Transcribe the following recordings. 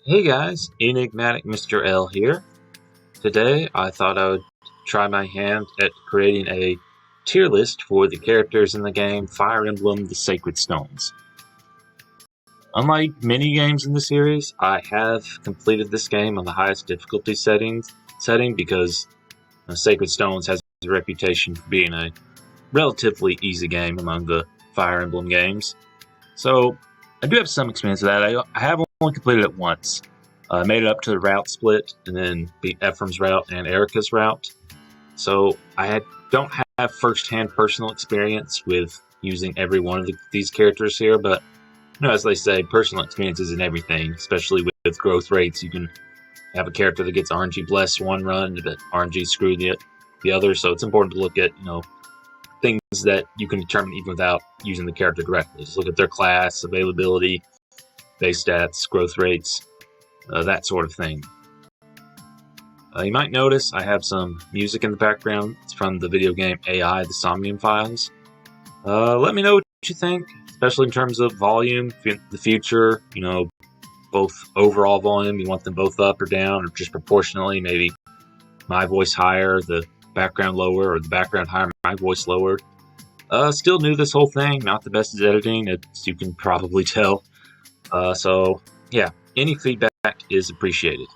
Hey guys, Enigmatic Mr. L here. Today I thought I would try my hand at creating a tier list for the characters in the game Fire Emblem The Sacred Stones. Unlike many games in the series, I have completed this game on the highest difficulty setting because Sacred Stones has a reputation for being a relatively easy game among the Fire Emblem games. So I do have some experience with that. I have only completed it once. I made it up to the route split and then beat Ephraim's route and Eirika's route. So don't have first-hand personal experience with using every one of these characters here, but as they say, personal experience isn't everything, especially with growth rates. You can have a character that gets RNG blessed one run, but RNG screw the other, so it's important to look at, things that you can determine even without using the character directly. Just look at their class, availability, base stats, growth rates, that sort of thing. You might notice I have some music in the background. It's from the video game AI, the Somnium Files. Let me know what you think, especially in terms of volume, the future, both overall volume, you want them both up or down, or just proportionally, maybe my voice higher, the background lower, or the background higher, my voice lower. Still new this whole thing, not the best at editing, as you can probably tell. So, yeah, any feedback is appreciated.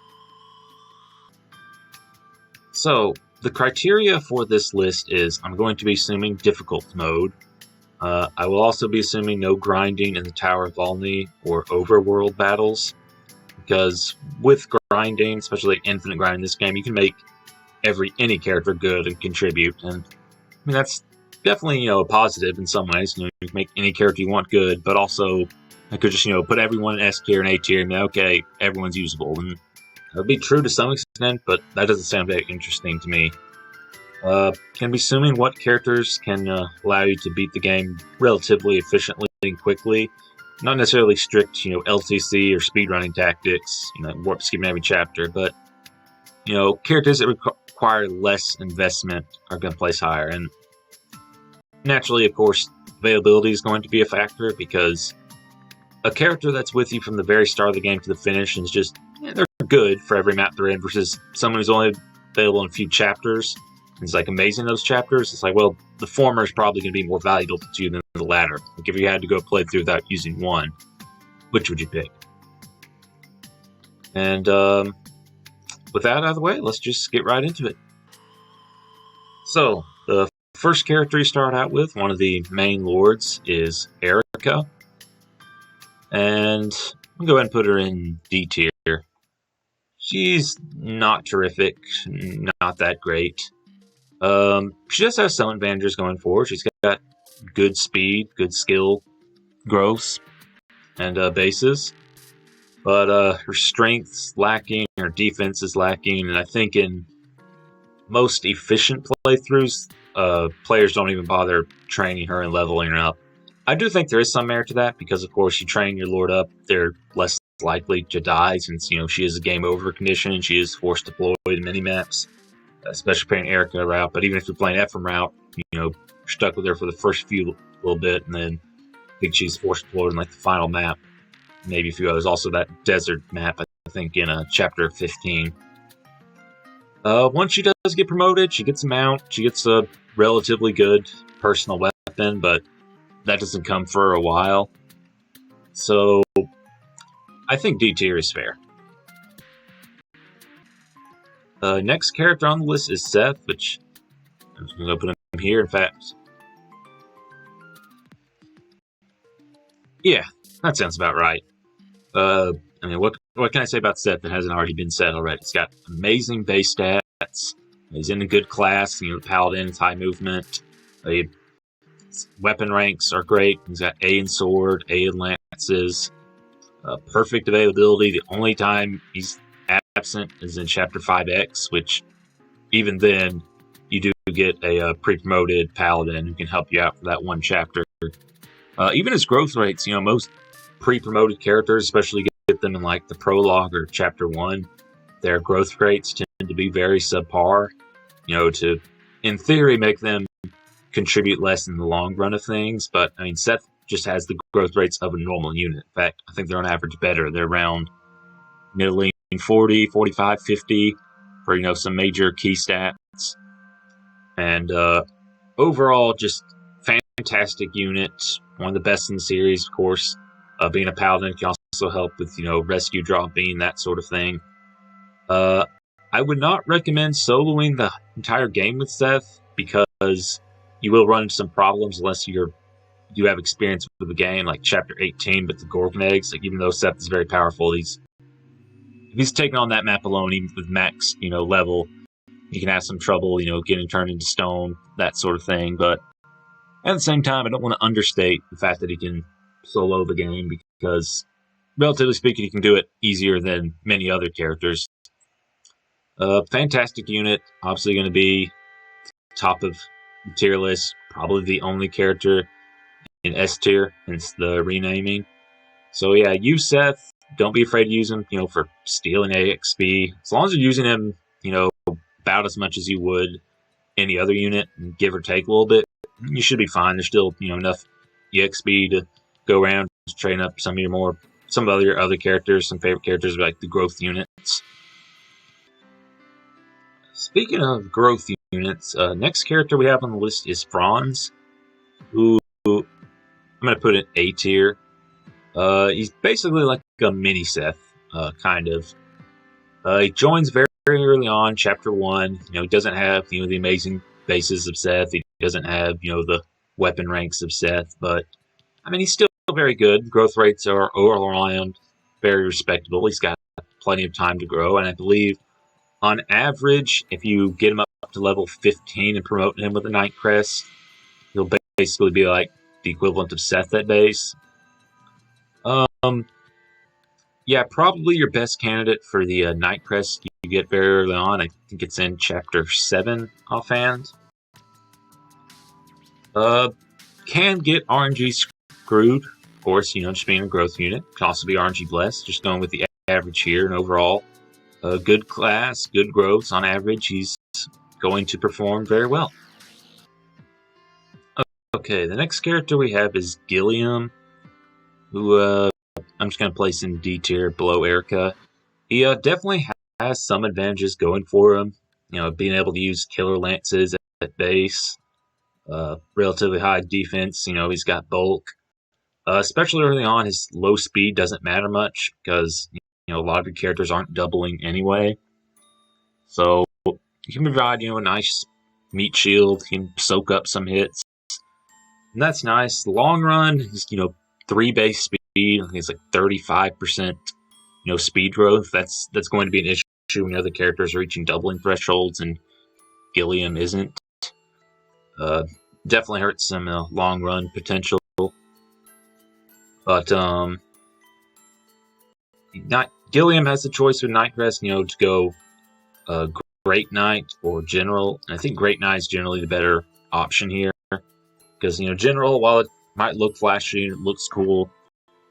So, the criteria for this list is I'm going to be assuming difficult mode. I will also be assuming no grinding in the Tower of Valny or overworld battles, because with grinding, especially infinite grinding in this game, you can make any character good and contribute, and that's definitely a positive in some ways. You can make any character you want good, but also I could just put everyone in S tier and A tier and okay, everyone's usable, and that would be true to some extent, but that doesn't sound very interesting to me. Can be assuming what characters can allow you to beat the game relatively efficiently and quickly. Not necessarily strict, LTC or speedrunning tactics, warp skipping every chapter, but, characters that require less investment are going to place higher. And naturally, of course, availability is going to be a factor, because a character that's with you from the very start of the game to the finish is just, they're good for every map they're in, versus someone who's only available in a few chapters. It's amazing those chapters. It's well, the former is probably going to be more valuable to you than the latter. If you had to go play through without using one, which would you pick? And with that out of the way, let's just get right into it. So, the first character you start out with, one of the main lords, is Eirika. And I'll go ahead and put her in D tier. She's not terrific, not that great. She does have some advantages going forward. She's got good speed, good skill growths, and bases. But her strength's lacking, her defense is lacking, and I think in most efficient playthroughs, players don't even bother training her and leveling her up. I do think there is some merit to that, because of course you train your lord up, they're less likely to die, since she is a game over condition and she is forced deployed in many maps. Especially playing Eirika route, but even if you're playing Ephraim route, you're stuck with her for the first few little bit, and then I think she's forced deployed in the final map, maybe a few others. Also that desert map, I think, in chapter 15. Once she does get promoted, she gets a mount, she gets a relatively good personal weapon, but that doesn't come for a while. So I think D tier is fair. Next character on the list is Seth, which I'm just going to put him here. In fact, yeah, that sounds about right. What can I say about Seth that hasn't already been said already? He's got amazing base stats. He's in a good class. Paladin, high movement. His weapon ranks are great. He's got A in sword, A in lances. Perfect availability. The only time he's absent is in Chapter 5X, which even then you do get a pre-promoted paladin who can help you out for that one chapter. Even his growth rates, most pre-promoted characters, especially get them in the prologue or Chapter 1, their growth rates tend to be very subpar, to, in theory, make them contribute less in the long run of things. But, Seth just has the growth rates of a normal unit. In fact, I think they're on average better. They're around middling 40, 45, 50 for, some major key stats. And overall, just fantastic unit. One of the best in the series, of course. Being a paladin can also help with, rescue dropping, that sort of thing. I would not recommend soloing the entire game with Seth because you will run into some problems unless you have experience with the game, like Chapter 18 with the Gorgon eggs. Like, even though Seth is very powerful, if he's taking on that map alone, even with max, level, he can have some trouble, getting turned into stone, that sort of thing. But at the same time, I don't want to understate the fact that he can solo the game because, relatively speaking, he can do it easier than many other characters. Fantastic unit, obviously going to be top of the tier list, probably the only character in S tier, hence the renaming. So yeah, use Seth. Don't be afraid to use him, for stealing AXP. As long as you're using him, about as much as you would any other unit, give or take a little bit, you should be fine. There's still, enough EXP to go around to train up some of your other characters, some favorite characters like the growth units. Speaking of growth units, next character we have on the list is Franz, who I'm going to put in A tier. He's basically like a mini Seth, kind of. He joins very, very early on, Chapter 1. He doesn't have, the amazing bases of Seth. He doesn't have, the weapon ranks of Seth. But, he's still very good. Growth rates are all around very respectable. He's got plenty of time to grow. And I believe, on average, if you get him up to level 15 and promote him with a Knight Crest, he'll basically be like the equivalent of Seth at base. Yeah, probably your best candidate for the Knight Crest you get very early on. I think it's in Chapter 7 offhand. Can get RNG screwed, of course, just being a growth unit. Can also be RNG blessed, just going with the average here and overall. Good class, good growths on average. He's going to perform very well. Okay, the next character we have is Gilliam, who I'm just going to place in D tier below Eirika. He definitely has some advantages going for him. Being able to use killer lances at base, relatively high defense. He's got bulk. Especially early on, his low speed doesn't matter much because a lot of your characters aren't doubling anyway. So you can provide a nice meat shield. You can soak up some hits, and that's nice. The long run is 3 base speed. I think it's like 35%, speed growth. That's going to be an issue when other characters are reaching doubling thresholds and Gilliam isn't. Definitely hurts some long run potential. But Gilliam has the choice with Knight Crest, to go Great Knight or General. And I think Great Knight is generally the better option here because General, while it might look flashy and it looks cool,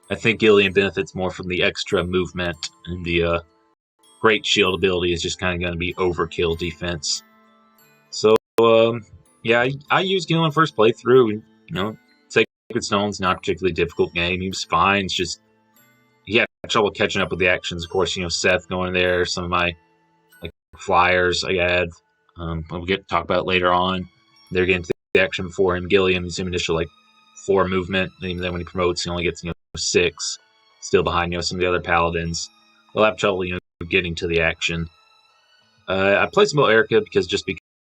I think Gilliam benefits more from the extra movement, and the Great Shield ability is just kind of going to be overkill defense. So, yeah, I used Gilliam first playthrough, and, Sacred Stone's not a particularly difficult game. He was fine. It's just, he had trouble catching up with the actions. Of course, Seth going there, some of my flyers I had, we'll get to talk about later on. They're getting to the action before him. Gilliam is initial 4 movement, and even then when he promotes, he only gets 6, still behind some of the other paladins. They'll have trouble getting to the action. I played some Eirika because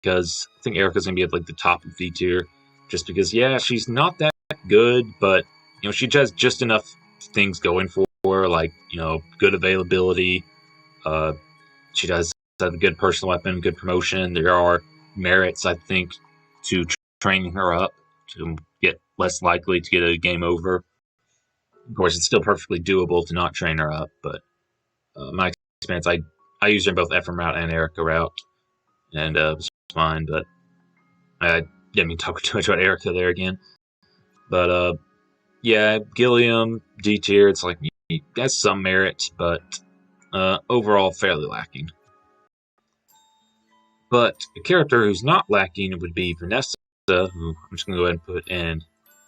I think Eirika's gonna be at the top of D tier, just because she's not that good, but she has just enough things going for her, good availability. She does have a good personal weapon, good promotion. There are merits, I think, to training her up to get less likely to get a game over. Of course, it's still perfectly doable to not train her up, but my experience, I used her in both Ephraim route and Eirika route, and it was fine, but I didn't talk too much about Eirika there again. But, yeah, Gilliam, D tier, it's he has some merit, but overall fairly lacking. But a character who's not lacking would be Vanessa, who I'm just going to go ahead and put in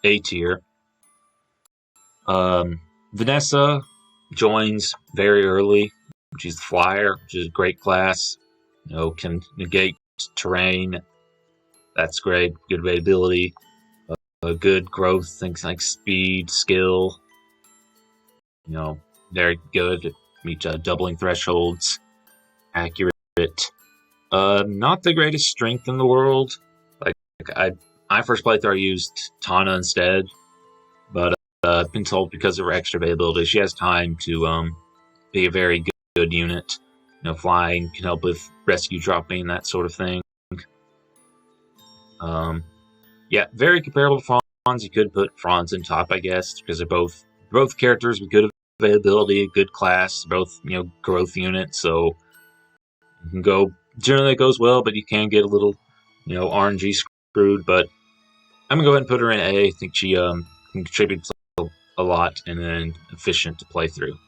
A tier. Vanessa joins very early. which is the Flyer, which is a great class. Can negate terrain. That's great. Good availability. Good growth. Things like speed, skill. Very good. Meet doubling thresholds. Accurate. Not the greatest strength in the world. Like I first playthrough I used Tana instead, but I've been told because of her extra availability, she has time to be a very good unit. Flying can help with rescue dropping, that sort of thing. Yeah, very comparable to Franz. You could put Franz in top, I guess, because they're both characters with good availability, good class, both growth units. So you can go. Generally, it goes well, but you can get a little RNG screwed. But I'm gonna go ahead and put her in A. I think she contributes a lot and then efficient to play through.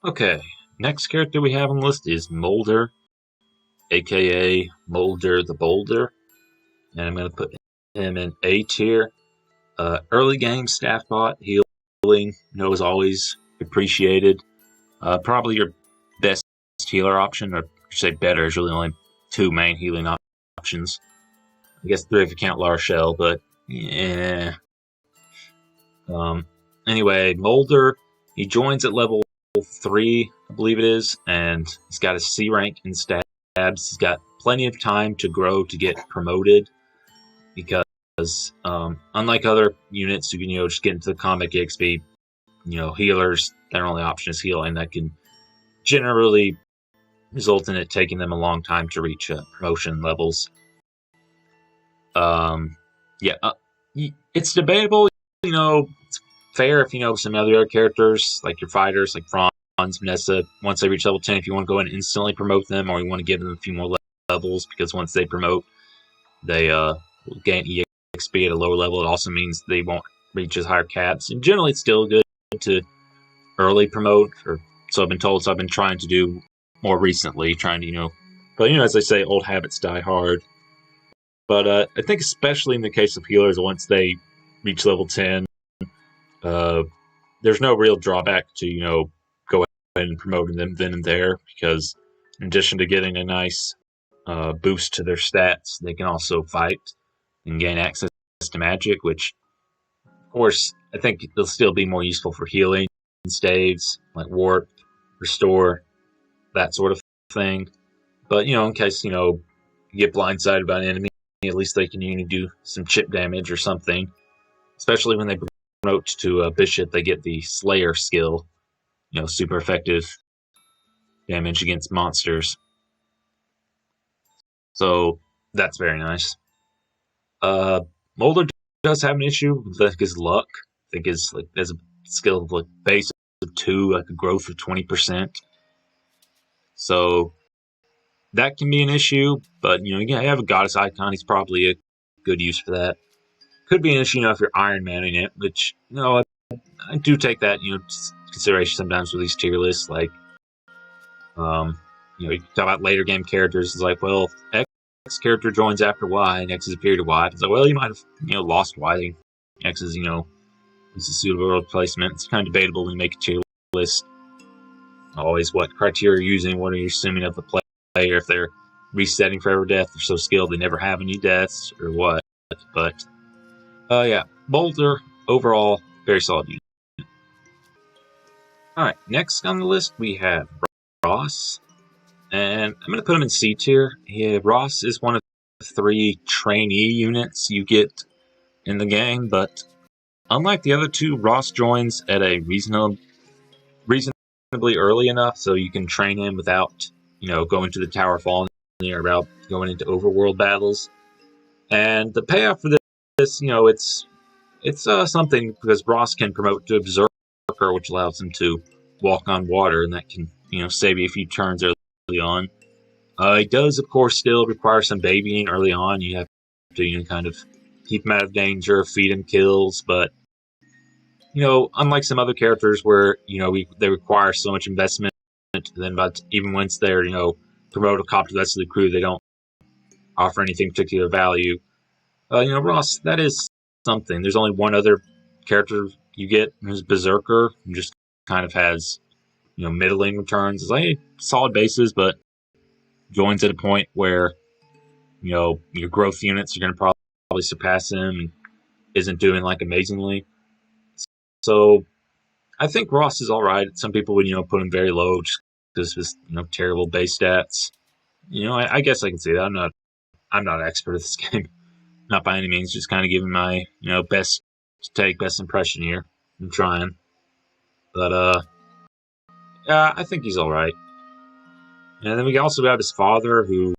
Okay, next character we have on the list is Moulder, aka Moulder the Boulder, and I'm going to put him in A tier. Early game staff bot, healing, is always appreciated. Probably your best healer option, or say better, there's really only 2 main healing options. I guess 3 if you count Larshell, but yeah. Anyway, Moulder, he joins at level 3, I believe it is, and he's got a C rank in stabs. He's got plenty of time to grow to get promoted, because unlike other units who can just get into the combat XP, healers, their only option is heal, and that can generally result in it taking them a long time to reach promotion levels. It's debatable. It's fair if some other characters like your fighters, like Franz, Vanessa, once they reach level 10, if you want to go in and instantly promote them, or you want to give them a few more levels, because once they promote, they gain EXP at a lower level. It also means they won't reach as higher caps, and generally it's still good to early promote, or so I've been told. So I've been trying to do more recently, but as they say, old habits die hard. But I think especially in the case of healers, once they reach level 10, there's no real drawback to go ahead and promoting them then and there, because in addition to getting a nice boost to their stats, they can also fight and gain access to magic, which, of course, I think they'll still be more useful for healing staves, like warp, restore, that sort of thing. But, in case, you get blindsided by an enemy, at least they can do some chip damage or something. Especially when they promote to a bishop, they get the Slayer skill, super effective damage against monsters. So that's very nice. Moulder does have an issue with his luck. I think his there's a skill of base of 2, like a growth of 20%. So that can be an issue, but you have a goddess icon. He's probably a good use for that. Could be an issue, if you're Iron Manning it, which I do take that consideration sometimes with these tier lists. Like, you talk about later game characters. It's like, well, X character joins after Y, and X is a period of Y. It's like, well, you might have lost Y. X is is a suitable replacement. It's kind of debatable when you make a tier list. Always, what criteria you're using? What are you assuming of the player? If they're resetting forever death, they're so skilled they never have any deaths, or what? But yeah, Moulder overall very solid unit. All right, next on the list we have Ross, and I'm going to put him in C tier. Yeah, Ross is one of the 3 trainee units you get in the game, but unlike the other 2, Ross joins at a reasonably early enough so you can train him without going to the Tower Fallen or about going into overworld battles. And the payoff for this, it's something, because Ross can promote to Berserker, which allows him to walk on water, and that can save you a few turns early on. It does, of course, still require some babying early on. You have to kind of keep him out of danger, feed him kills, but unlike some other characters where they require so much investment, then but even once they're promote a cop to the rest of the crew, they don't offer anything particular value. Ross, that is something. There's only one other character you get, who's Berserker. You just kind of has, middling returns. It's like solid bases, but joins at a point where, your growth units are going to probably surpass him and isn't doing like amazingly. So I think Ross is all right. Some people would, put him very low just because of his, terrible base stats. I guess I can say that. I'm not an expert at this game. Not by any means, just kind of giving my, best impression here. I'm trying. But, yeah, I think he's alright. And then we also have his father, who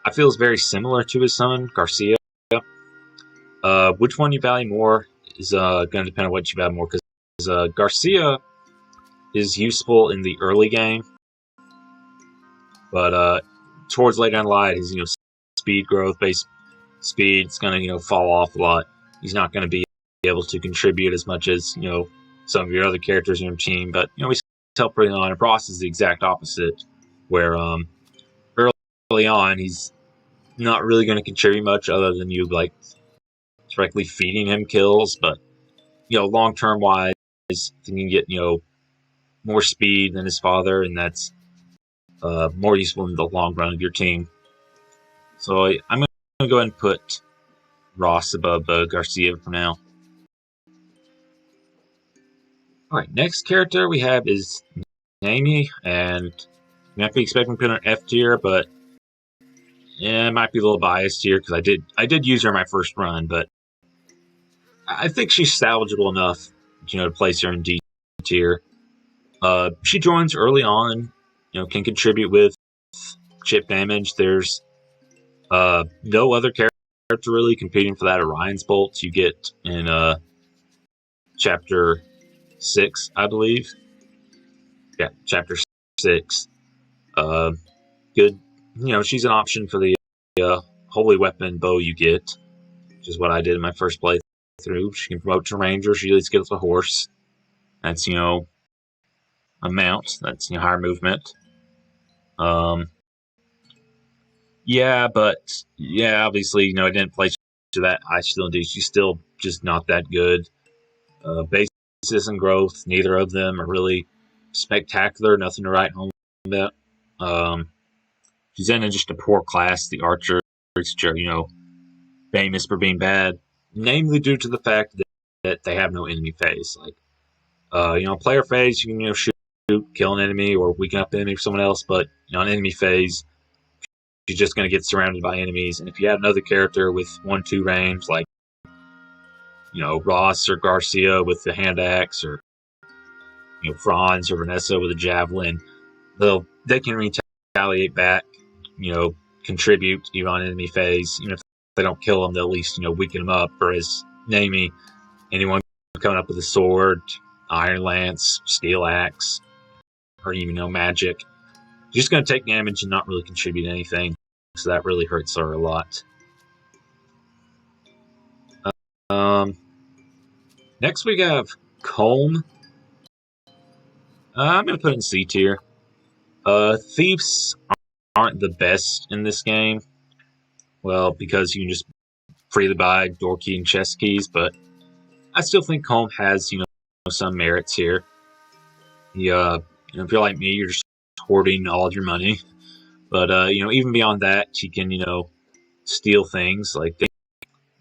I feel is very similar to his son, Garcia. Which one you value more is going to depend on what you value more, because Garcia is useful in the early game, but towards later in life, his speed growth, base speed, is going to fall off a lot. He's not going to be able to contribute as much as some of your other characters in your team, but we tell pretty on. And Ross is the exact opposite, where early on he's not really going to contribute much other than you like directly feeding him kills, but long term wise, he can get more speed than his father, and that's more useful in the long run of your team. So I'm going to go ahead and put Ross above Garcia for now. Alright, next character we have is Neimi, and you might be expecting to put her in F tier, but yeah, it might be a little biased here because I did use her in my first run, but I think she's salvageable enough, to place her in D tier. She joins early on, can contribute with chip damage. There's no other character really competing for that Orion's Bolt you get in Chapter 6, I believe. Yeah, Chapter 6. Good. She's an option for the Holy Weapon bow you get, which is what I did in my first playthrough. She can promote to Ranger. She at least gets a horse. That's, a mount. That's, higher movement. Yeah, but, obviously, I didn't play to that. I still do. She's still just not that good. Basis and growth, neither of them are really spectacular. Nothing to write home about. She's in just a poor class. The Archer is, famous for being bad, namely due to the fact that they have no enemy phase. Like, player phase, you can, shoot, kill an enemy, or weaken up the enemy for someone else, but, on enemy phase, you're just going to get surrounded by enemies. And if you had another character with 1-2 range, like, Ross or Garcia with the hand axe, or, Franz or Vanessa with a javelin, they can retaliate back, contribute even on enemy phase. Even if they don't kill them, they'll at least, weaken them up. Whereas Neimi, anyone coming up with a sword, iron lance, steel axe, or even, magic, you're just going to take damage and not really contribute anything. So that really hurts her a lot. Next we have Colm. I'm going to put it in C tier. Thieves aren't the best in this game. Well, because you can just freely buy door key and chest keys, but I still think Colm has, some merits here. If you're like me, you're just hoarding all of your money. But, even beyond that, he can, steal things. Like,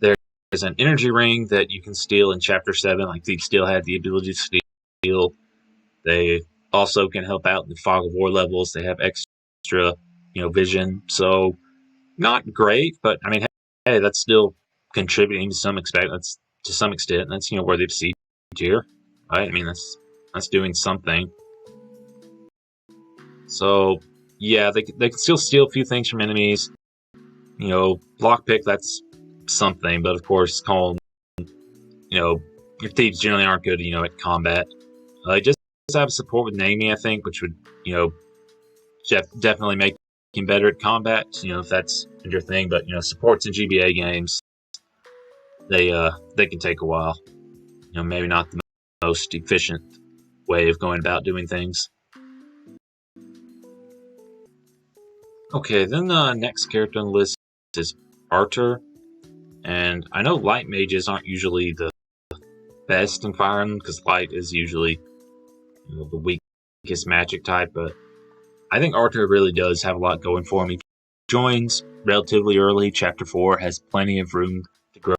there's an energy ring that you can steal in Chapter 7. Like, Thieves still had the ability to steal. They also can help out in the Fog of War levels. They have extra, vision. So, not great, but, I mean, hey, that's still contributing to some extent. That's, worthy of C tier, right? I mean, that's doing something. So, yeah, they can still steal a few things from enemies. Lockpick, that's something, but of course, Colm, your thieves generally aren't good, at combat. Just have support with Neimi, I think, which would, definitely make him better at combat, if that's your thing. But, supports in GBA games, they can take a while. Maybe not the most efficient way of going about doing things. Okay, then the next character on the list is Artur. And I know light mages aren't usually the best in Fire Emblem, because Light is usually the weakest magic type, but I think Artur really does have a lot going for him. He joins relatively early. Chapter 4 has plenty of room to grow.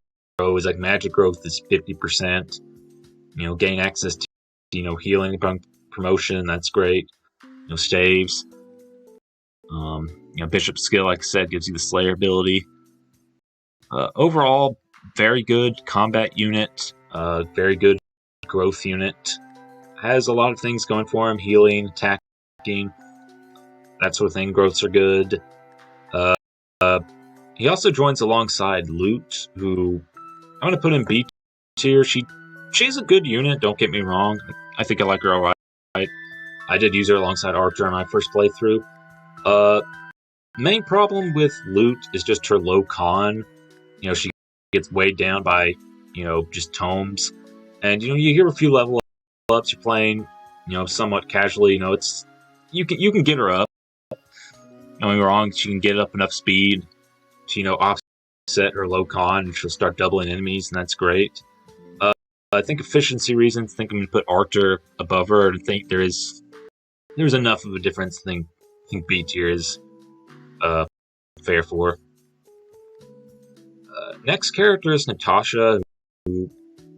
It's like magic growth is 50%. Gain access to healing upon promotion. That's great. Staves. Bishop's skill, like I said, gives you the Slayer ability. Overall, very good combat unit. Very good growth unit. Has a lot of things going for him. Healing, attacking, that sort of thing. Growths are good. He also joins alongside Lute, who I'm going to put in B tier. She's a good unit, don't get me wrong. I think I like her alright. I did use her alongside Artur in my first playthrough. Main problem with Lute is just her low con. She gets weighed down by, just tomes. And, you hear a few level ups, you're playing, somewhat casually, you can get her up. Don't get me wrong, she can get up enough speed to, offset her low con, and she'll start doubling enemies, and that's great. I think efficiency reasons, I think I'm going to put Artur above her, and I think there's enough of a difference. I think B tier is fair for. Next character is Natasha, who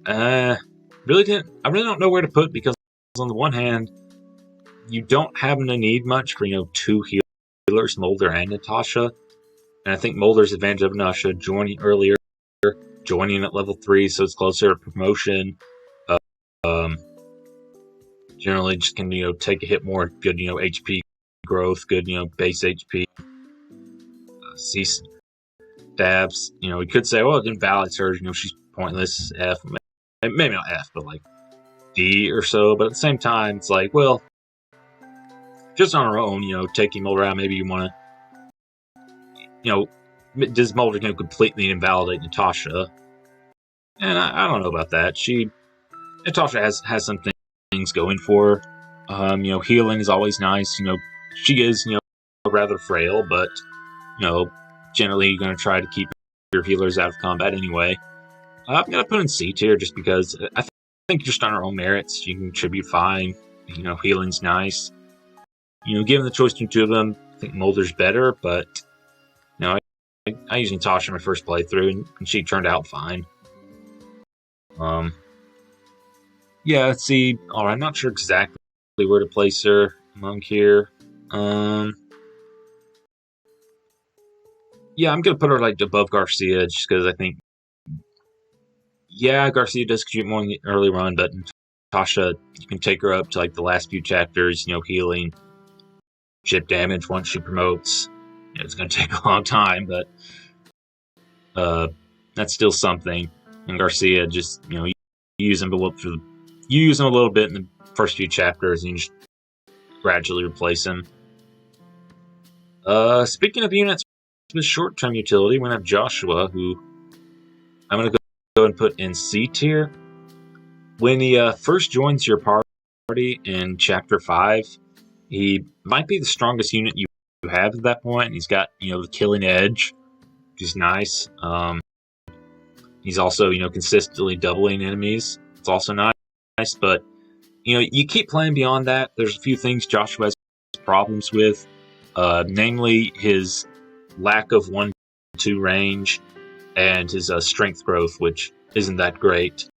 I really don't know where to put, because on the one hand, you don't happen to need much for two healers, Moulder and Natasha, and I think Moulder's advantage of Natasha joining earlier, joining at level 3, so it's closer to promotion. Generally just can take a hit more, good HP growth, good base HP. C stabs, we could say, well, it invalidates her, she's pointless. F, maybe not F, but like D or so. But at the same time, it's like, well, just on her own, taking Moulder out, maybe you want to, does Moulder completely invalidate Natasha? And I don't know about that. Natasha has some things going for her. Healing is always nice. She is, rather frail, but, generally you're going to try to keep your healers out of combat anyway. I'm going to put in C tier just because I think just on her own merits, she can contribute fine. Healing's nice. Given the choice between two of them, I think Moulder's better, but, I used Natasha in my first playthrough, and she turned out fine. Yeah, let's see. Alright, I'm not sure exactly where to place her among here. Yeah, I'm gonna put her above Garcia, just because I think, yeah, Garcia does contribute more in the early run, but Natasha, you can take her up to the last few chapters, healing, chip damage once she promotes. It's gonna take a long time, but that's still something. And Garcia, just you use him a little bit in the first few chapters, and you just gradually replace him. Speaking of units with short-term utility, we're gonna have Joshua, who I'm gonna go and put in C tier. When he first joins your party in Chapter 5, he might be the strongest unit you have at that point. He's got the killing edge, which is nice. He's also consistently doubling enemies. It's also nice, but you keep playing beyond that. There's a few things Joshua has problems with, namely his lack of 1-2 range and his strength growth, which isn't that great.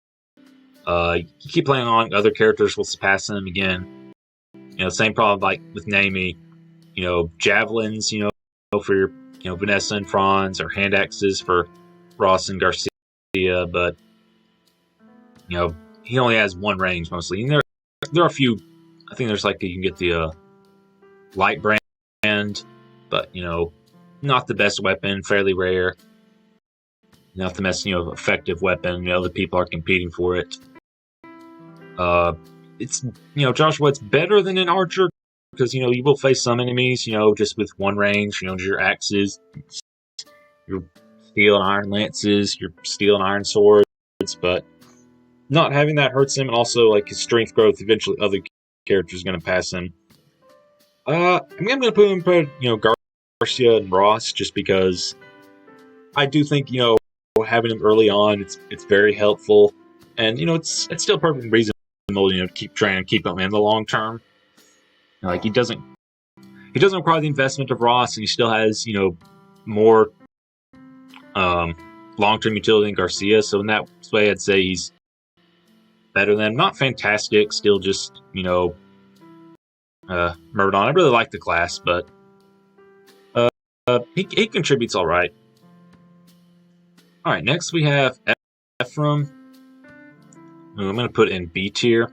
You keep playing on, other characters will surpass him again. Same problem with Neimi. Javelins, for your Vanessa and Franz, or hand axes for Ross and Garcia, but he only has one range mostly. And there are a few. I think there's you can get the light brand, but not the best weapon, fairly rare. Not the most effective weapon. Other people are competing for it. It's Joshua. It's better than an archer, because you will face some enemies just with one range. Your axes, your steel and iron lances, your steel and iron swords, but not having that hurts him, and also his strength growth. Eventually, other characters are going to pass him. I'm going to put him Garcia and Ross, just because I do think having him early on, it's very helpful. And it's still perfectly reasonable, to keep trying to keep him in the long term. Like he doesn't require the investment of Ross, and he still has more long-term utility than Garcia. So in that way, I'd say he's better than him. Not fantastic, still just Myrrh. I really like the class, but he contributes all right. All right, next we have Ephraim. I'm going to put in B tier.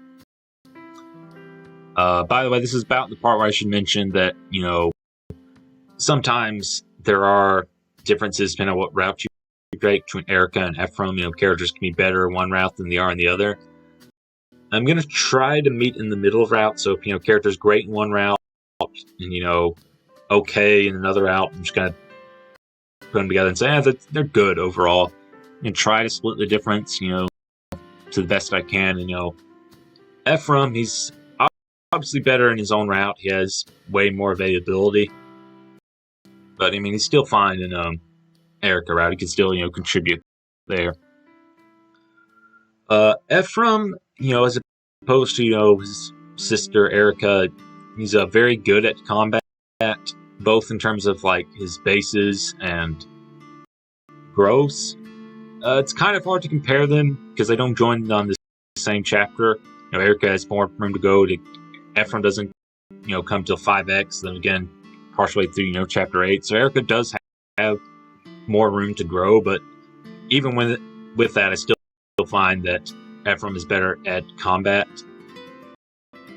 By the way, this is about the part where I should mention that, sometimes there are differences depending on what route you take between Eirika and Ephraim. Characters can be better in one route than they are in the other. I'm going to try to meet in the middle route, so if, characters great in one route and, okay in another route, I'm just going to put them together and say, they're good overall. And try to split the difference, to the best I can. And, Ephraim, he's obviously better in his own route. He has way more availability. But, he's still fine in Eirika route. He can still, contribute there. Ephraim, as opposed to, his sister Eirika, he's very good at combat, both in terms of, his bases and growths. It's kind of hard to compare them, because they don't join on the same chapter. Eirika has more room to go. Ephraim doesn't, come till 5x, then again, partially through, chapter 8. So Eirika does have more room to grow, but even with that, I still find that Ephraim is better at combat.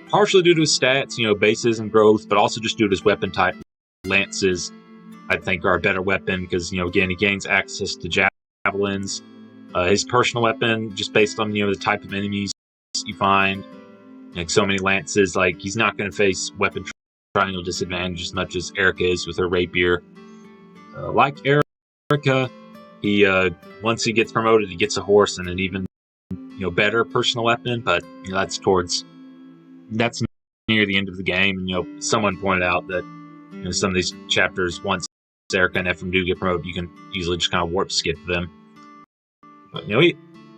Partially due to his stats, bases and growth, but also just due to his weapon type. Lances, I think, are a better weapon because, again, he gains access to javelins. His personal weapon, just based on, the type of enemies you find. Like so many lances, he's not going to face weapon triangle disadvantage as much as Eirika is with her rapier. Like Eirika, he once he gets promoted, he gets a horse and an even better personal weapon. But that's near the end of the game. And someone pointed out that some of these chapters, once Eirika and Ephraim do get promoted, you can easily just kind of warp skip them. But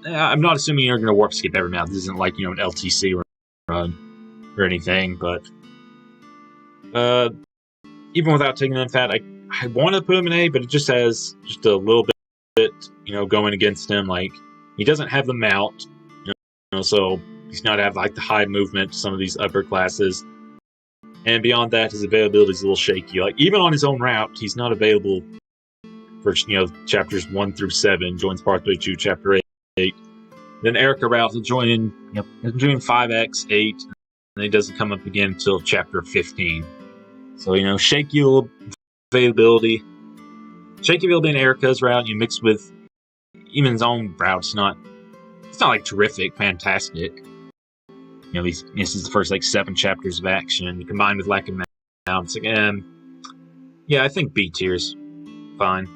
I'm not assuming you're going to warp skip every mount. This isn't like an LTC run or anything. But even without taking that fat, I want to put him in A, but it just has just a little bit, going against him. He doesn't have the mount, so he's not have the high movement to some of these upper classes. And beyond that, his availability is a little shaky. Even on his own route, he's not available for chapters 1 through 7. Joins Pathway 2, chapter 8. Then Eirika route, he'll join 5x, 8, and then he doesn't come up again until chapter 15. So shaky little availability. Shaky availability in Eirika's route, mixed with even his own route. It's not terrific, fantastic. This is the first 7 chapters of action combined with lack of mounts. Again, yeah, I think B tier's fine.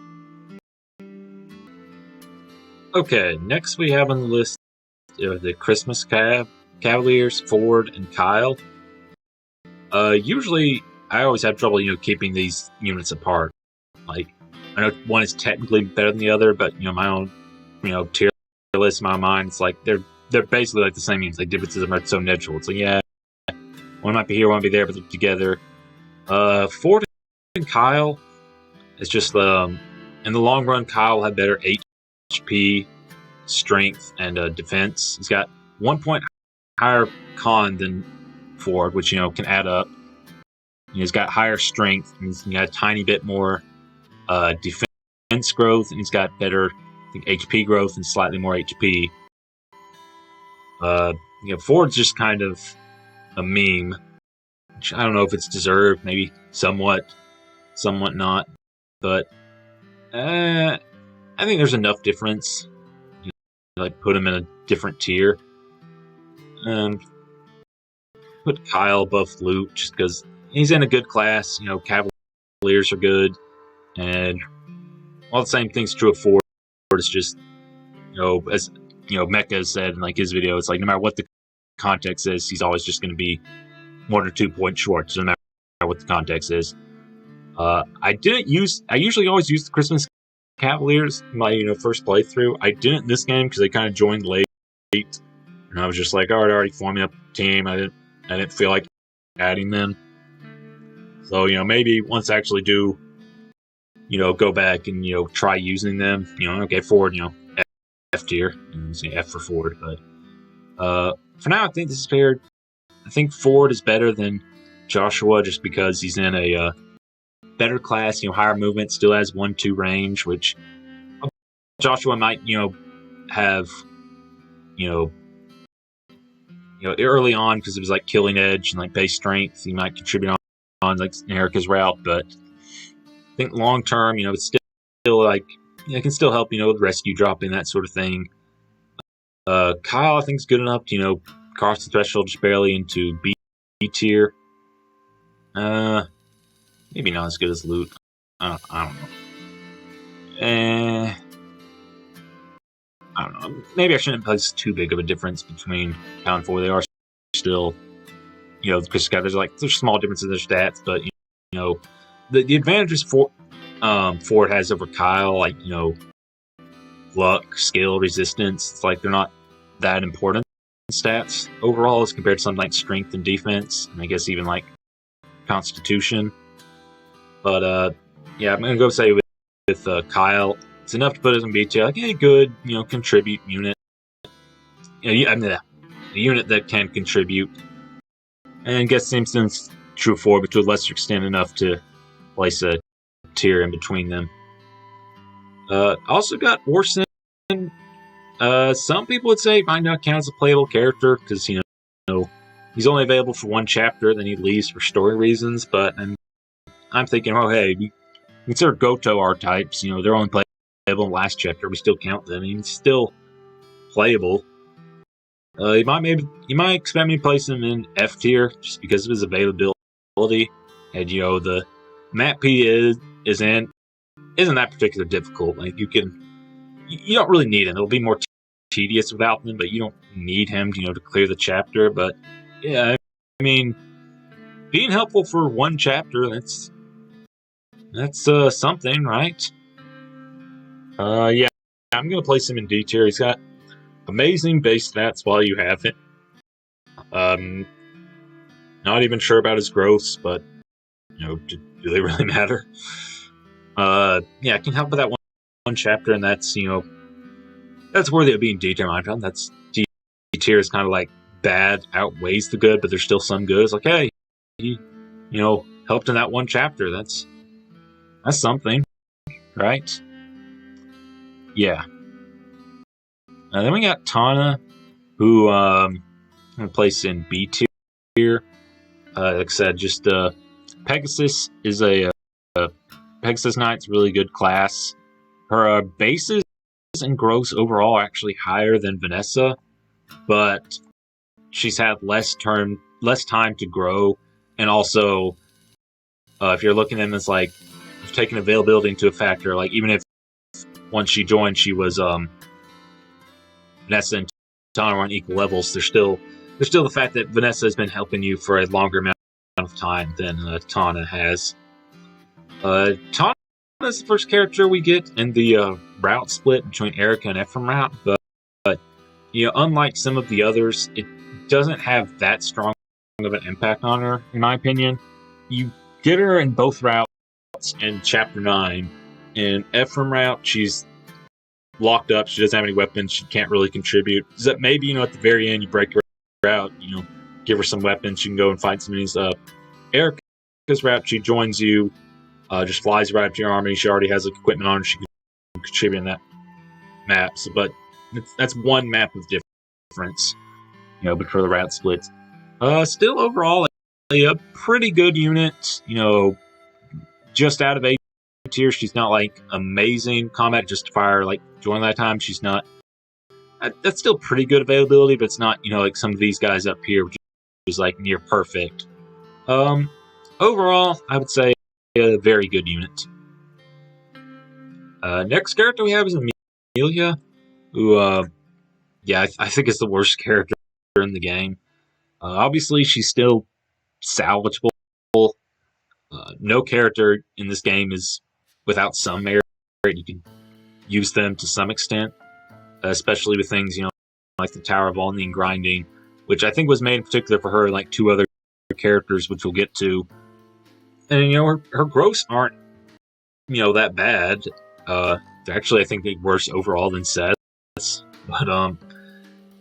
Okay, next we have on the list the Christmas Cavaliers, Forde and Kyle. Usually, I always have trouble, keeping these units apart. I know one is technically better than the other, but my own, tier list in my mind, it's they're basically the same units. Differences are so neutral. It's one might be here, one might be there, but they're together. Forde and Kyle, it's just in the long run, Kyle will have better HP, strength, and defense. He's got 1 point higher con than Forde, which can add up. He's got higher strength, and he's got a tiny bit more defense growth, and he's got better HP growth and slightly more HP. Forde's just kind of a meme, which I don't know if it's deserved, maybe somewhat not, but I think there's enough difference. Put him in a different tier. Put Kyle above Lute just because he's in a good class. Cavaliers are good, and all the same thing's true of Forde. It's just as Mecca said in his video, it's no matter what the context is, he's always just going to be 1 or 2 points short, so no matter what the context is. I usually always use the Christmas Cavaliers in my first playthrough. I didn't this game because they kind of joined late and I was just like, oh, I already formed up a team. I didn't feel like adding them. So, maybe once I actually do, go back and, try using them, okay, Forde, F tier, and say F for Forde, but, for now, I think this is fair. I think Forde is better than Joshua just because he's in a, better class, higher movement, still has 1-2 range, which Joshua might, have, early on because it was like killing edge and like base strength, he might contribute on like Eirika's route, but I think long term, it's still like it can still help, with rescue dropping, that sort of thing. Kyle, I think, is good enough to, cross the threshold just barely into B tier. Maybe not as good as Lute. I don't know. I don't know. Maybe I shouldn't place too big of a difference between Kyle and Forde. They are still, because there's small differences in their stats, but the advantages Forde has over Kyle, like luck, skill, resistance. It's like they're not that important stats overall as compared to something like strength and defense, and I guess even like constitution. But yeah, I'm gonna go say with Kyle. It's enough to put us in B tier. Like, a good, contribute unit. A unit that can contribute. And I guess same thing's true for, but to a lesser extent enough to place a tier in between them. Also got Orson. Some people would say might not count as a playable character because, he's only available for one chapter, then he leaves for story reasons. But I'm thinking, oh, hey, we consider Goto R-types. They're only playable in the last chapter. We still count them. He's still playable. You might expect me to place him in F tier just because of his availability. And the map he isn't that particularly difficult. Like you don't really need him. It'll be more tedious without him, but you don't need him, to clear the chapter. But yeah, I mean, being helpful for one chapter, that's something, right? Yeah, I'm gonna place him in D tier. He's got amazing base stats while you have it. Not even sure about his growths, but do they really matter? Yeah, I can help with that one chapter, and that's that's worthy of being D tier. My friend, that's D tier is kind of like bad outweighs the good, but there's still some good. It's like, hey, he helped in that one chapter. That's something, right? Yeah. Then we got Tana, who I'm gonna place in B tier. Like I said, just Pegasus is a Pegasus Knight's really good class. Her bases and growths overall are actually higher than Vanessa, but she's had less time to grow, and also if you're looking at them as like taking availability into a factor, like even if once she joined, she was Vanessa and Tana are on equal levels. There's still the fact that Vanessa has been helping you for a longer amount of time than Tana has. Tana is the first character we get in the route split between Eirika and Ephraim route, but unlike some of the others, it doesn't have that strong of an impact on her, in my opinion. You get her in both routes in Chapter 9. In Ephraim route, she's locked up. She doesn't have any weapons. She can't really contribute. So that maybe, at the very end, you break her out, give her some weapons. She can go and fight some of these. Eirika's route, she joins you, just flies right up to your army. She already has equipment on her. She can contribute in that map. So, but that's one map of difference, but for the route splits. Still overall, a pretty good unit, just out of A tier. She's not like amazing combat justifier like during that time. She's not. That's still pretty good availability, but it's not like some of these guys up here, which is like near perfect. Overall, I would say a very good unit. Next character we have is Amelia, who I think is the worst character in the game. Obviously, she's still salvageable. No character in this game is without some merit. You can use them to some extent, especially with things, like the Tower of Volney and grinding, which I think was made in particular for her and like 2 other characters, which we'll get to. And her growths aren't that bad. Actually, I think they're worse overall than Seth's. But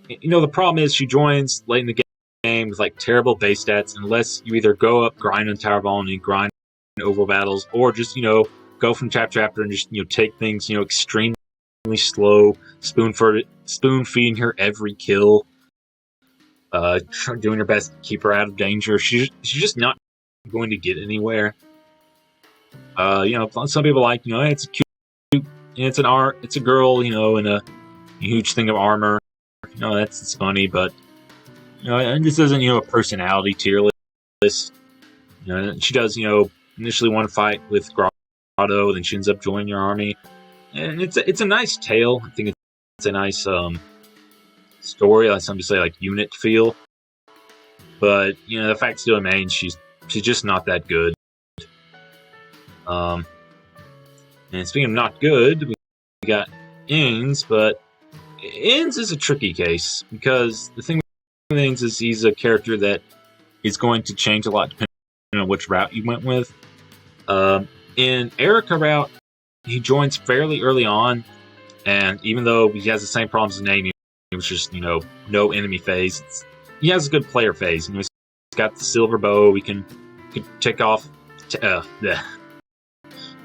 the problem is she joins late in the game with like terrible base stats, unless you either go up, grind on Tower of Volney, grind oval battles, or just go from chapter and just take things extremely slow, spoon feeding her every kill, doing her best to keep her out of danger. She's just not going to get anywhere. Some people like it's cute, it's a girl, in a huge thing of armor. That's funny, but this isn't a personality tier list. She does initially want to fight with Grotto, then she ends up joining your army, and it's a nice tale. I think it's a nice story. Like some to say, like unit feel, but the fact still remains she's just not that good. And speaking of not good, we got Ings, but Ings is a tricky case because the thing with Ings is he's a character that is going to change a lot depending on which route you went with. In Eirika route, he joins fairly early on, and even though he has the same problems as Neimi, which is no enemy phase, he has a good player phase. He's got the silver bow. He can take off.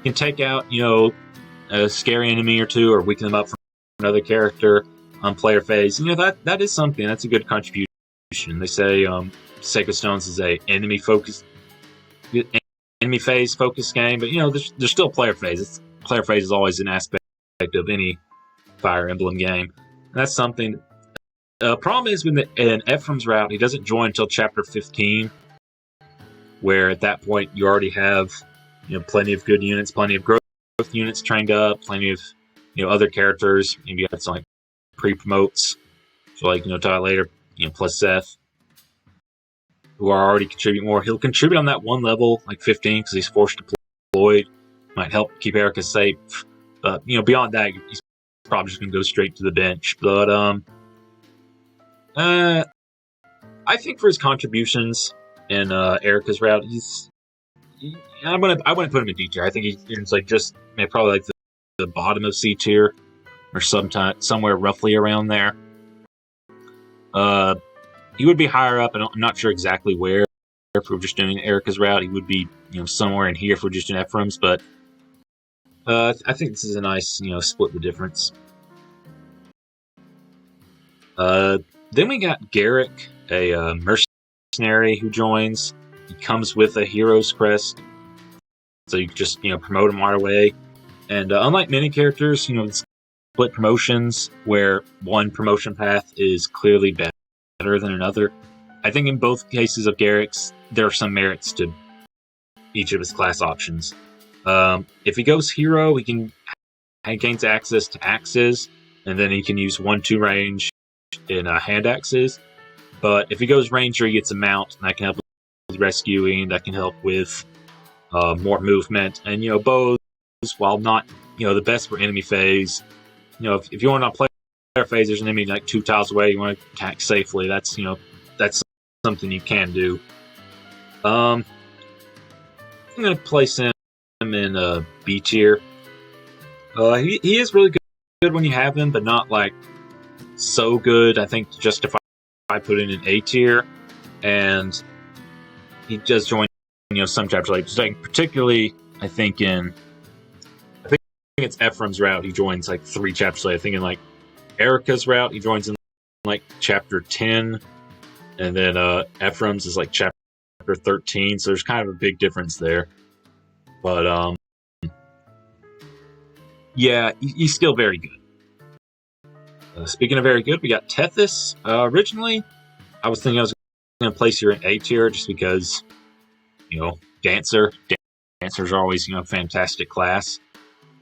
Can take out a scary enemy or 2, or weaken them up from another character on player phase. That is something. That's a good contribution. They say Sacred Stones is a enemy phase focused game, but there's still player phase. Player phase is always an aspect of any Fire Emblem game. And that's something. Problem is in Ephraim's route, he doesn't join until chapter 15, where at that point you already have plenty of good units, plenty of growth units trained up, plenty of other characters. Maybe you got some like pre-promotes, so like talk later, plus Seth, who are already contributing more. He'll contribute on that one level, like 15, because he's forced deployed. Might help keep Eirika safe. But beyond that, he's probably just gonna go straight to the bench. But I think for his contributions in Eirika's route, I wouldn't put him in D tier. I think he's like just probably like the bottom of C tier, or somewhere roughly around there. He would be higher up, and I'm not sure exactly where. If we're just doing Eirika's route, he would be somewhere in here if we're just doing Ephraim's. But I think this is a nice split the difference. Then we got Gerik, a mercenary who joins. He comes with a hero's crest, so you just promote him right away. And unlike many characters, split promotions where one promotion path is clearly better than another. I think in both cases of Gerik's, there are some merits to each of his class options. If he goes hero, he gains access to axes, and then he can use 1-2 range in hand axes. But if he goes ranger, he gets a mount, and that can help with rescuing. That can help with more movement. And bows, while not the best for enemy phase, if you want to play player phase, there's an enemy like 2 tiles away. You want to attack safely. That's something you can do. I'm going to place him in B tier. He is really good when you have him, but not like so good. I think to justify putting in A tier, and he does join some chapters, like particularly I think it's Ephraim's route. He joins like 3 chapters later. I think in like Eirika's route, he joins in like chapter 10, and then Ephraim's is like chapter 13. So there's kind of a big difference there. But yeah, he's still very good. Speaking of very good, we got Tethys. Originally, I was thinking I was going to place her in A tier just because, Dancers are always, fantastic class.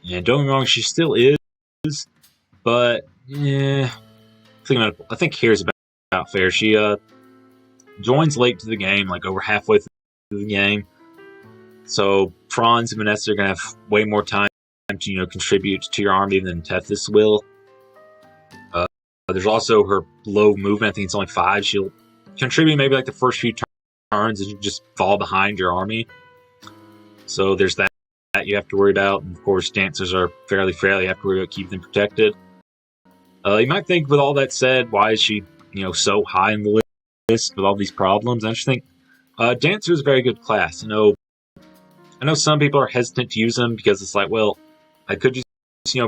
And don't get me wrong, she still is, but I think here's about fair. She joins late to the game, like over halfway through the game. So Franz and Vanessa are going to have way more time to contribute to your army than Tethys will. There's also her low movement. I think it's only 5. She'll contribute maybe like the first few turns and you just fall behind your army. So there's that you have to worry about. And of course, dancers are fairly frail. You have to worry about keeping them protected. You might think, with all that said, why is she, so high in the list with all these problems? I just think dancer is a very good class. I know some people are hesitant to use them because it's like, well, I could just,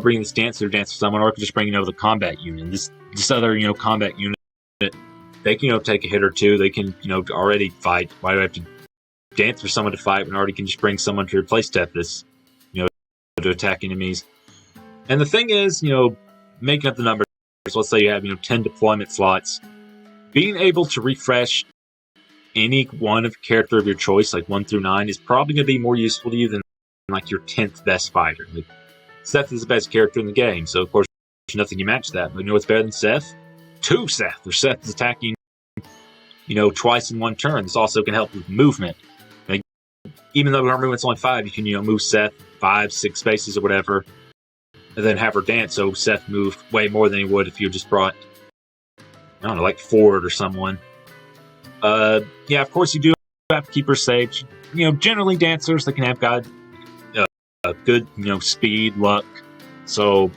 bring this dancer someone, or I could just bring, the combat unit. This other, combat unit, they can, take a hit or two. They can, already fight. Why do I have to dance for someone to fight when I already can just bring someone to replace Tethys, to attack enemies? And the thing is, making up the numbers, let's say you have, 10 deployment slots, being able to refresh any one of character of your choice, like 1 through 9, is probably going to be more useful to you than like your 10th best fighter. Like, Seth is the best character in the game, so of course there's nothing you match that. But you know what's better than Seth? 2 Seth, or Seth is attacking, twice in one turn. This also can help with movement. Like, even though our movement's only 5, you can, move Seth 5, 6 spaces or whatever, and then have her dance, so Seth moved way more than he would if you just brought, I don't know, like Forde or someone. Yeah, of course you do have to keep her safe. Generally dancers, they can have good, speed, luck. So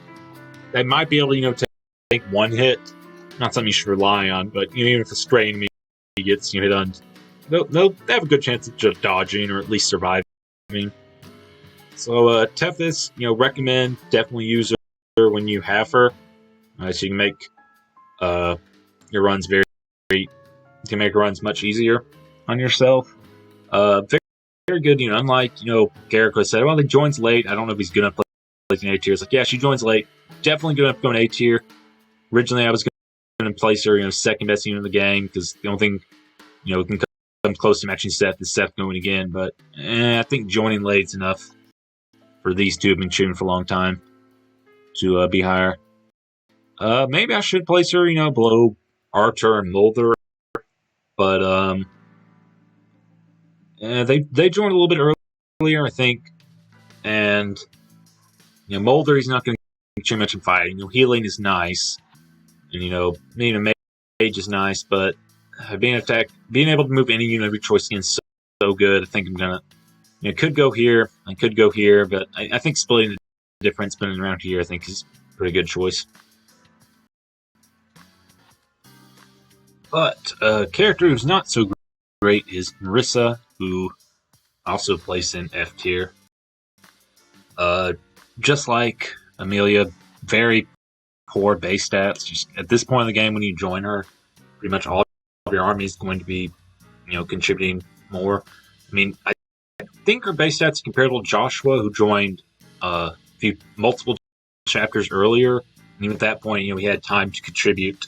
they might be able to, take one hit. Not something you should rely on, but even if a stray enemy gets hit on, they'll have a good chance of just dodging or at least surviving. So Tethys, recommend definitely use her when you have her. So you can make your runs you can make runs much easier on yourself. Very good, unlike, Gerik said, well, he joins late. I don't know if he's good enough to place in A tier. It's like, yeah, she joins late. Definitely good enough to go in A tier. Originally, I was going to place her, second best unit in the game, because the only thing, can come close to matching Seth is Seth going again. But I think joining late is enough for these two who have been shooting for a long time to be higher. Maybe I should place her, below Artur and Moulder. But they joined a little bit earlier, I think. And Moulder, he's not going to do too much in fighting. Healing is nice, and being a mage is nice. But being able to move any unit of your choice again is so good. I think I'm gonna, could go here. I could go here, but I think splitting the difference, spinning around here, I think is a pretty good choice. But a character who's not so great is Marisa, who also plays in F tier. Just like Amelia, very poor base stats. Just at this point in the game, when you join her, pretty much all of your army is going to be, contributing more. I mean, I think her base stats comparable to Joshua, who joined multiple chapters earlier. And even at that point, he had time to contribute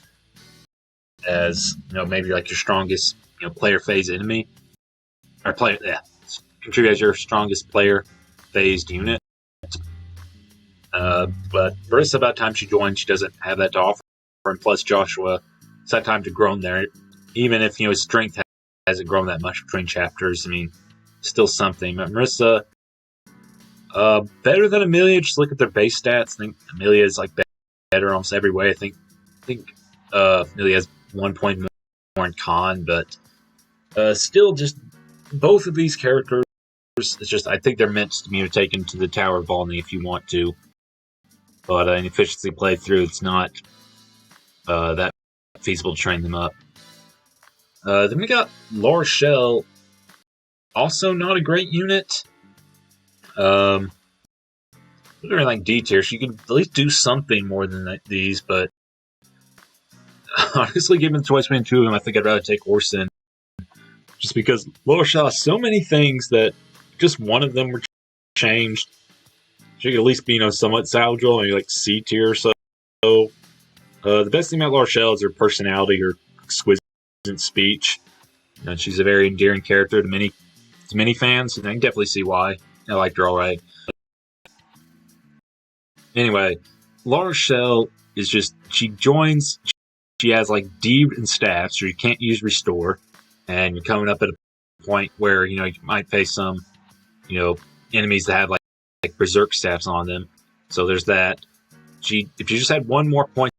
as, maybe like your strongest, player phase enemy. Or contribute as your strongest player phased unit. But Marisa, about time she joined, she doesn't have that to offer. And plus Joshua, it's that time to grow there. Even if, his strength hasn't grown that much between chapters, I mean, still something. But Marisa, better than Amelia. Just look at their base stats. I think Amelia is better almost every way. I think Amelia has 1 point more in con, but still, just both of these characters. It's just, I think they're meant to be taken to the Tower of Volney if you want to. But in efficiency playthrough, it's not that feasible to train them up. Then we got La Rochelle, also not a great unit. Put her in D tier. She could at least do something more than these, but honestly, given the choice between two of them, I think I'd rather take Orson. Just because La Rochelle has so many things that just one of them were changed. She could at least be, somewhat salvageable, maybe C tier or so. The best thing about La Rochelle is her personality, her exquisite speech. She's a very endearing character to many fans, and I can definitely see why. I liked her alright. Anyway, La Rochelle is just, she joins, she has D and staff, so you can't use restore, and you're coming up at a point where, you might face some, enemies that have berserk staffs on them. So there's that. If you just had one more point